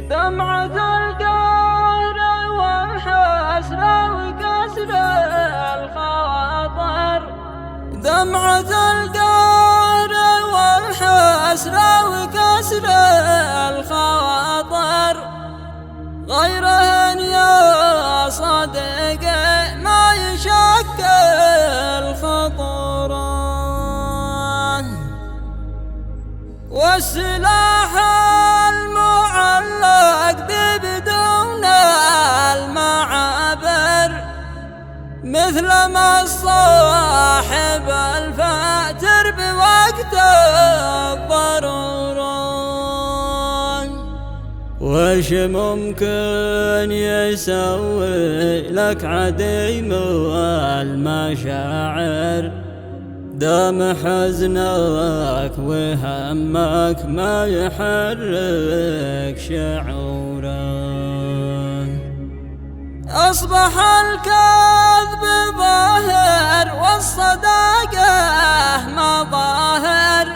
دمعة القهر والحسرة وكسر الخواطر، دمعة القهر والحسرة وكسر الخواطر، غيرهن يا صديقي ما يشكل خطورا. والسلاح المعلق بدون المعابر، مثل ما الصاحب الفاتر بوقت الضرورة. وش ممكن يسوي لك عديم المشاعر، دام حزنك وهمك ما يحرك شعورك. أصبح الكذب ظاهر والصداقة مظاهر،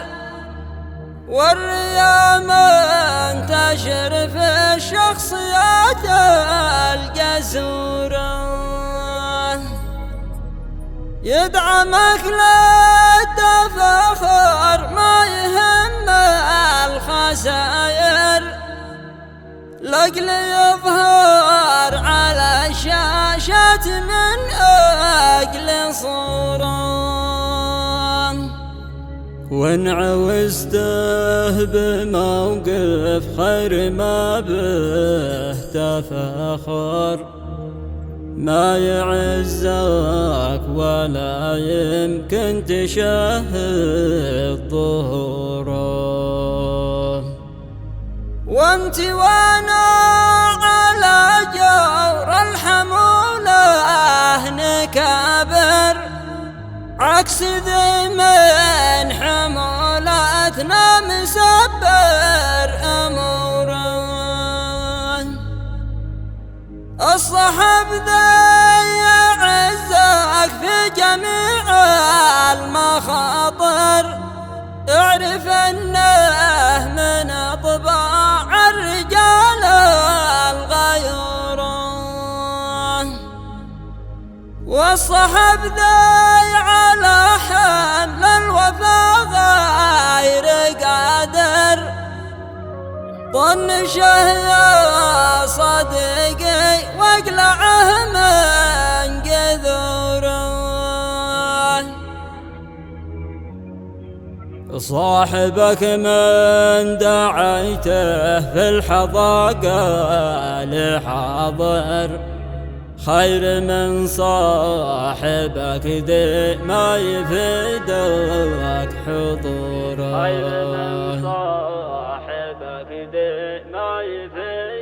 والرياء منتشر في الشخصيات القسورة. يدعمك للتفاخر ما يهم الخسائر، لأجل يظهر على الشاشات من أجل صورة. وإن عوزته بموقف خير ما به تفاخر، ما يعزك ولا يمكن تشاهد ظهوره. وانت وانا على جور الحمولة نكابر، عكس ذي من حمولتنا مسبر أموره. الصحب ذا يعزك في جميع المخاطر، اعرف انه من طباع الرجال الغيورة. والصحب ذا على حمل الوفا غير قادر، طنشه يا صديقي واقلعه من قذوره. صاحبك من دعيته في الحظاقة لحاضر، خير من صاحبك ذي ما يفيدك حضوره. خير من صاحبك ذي ما يفيدك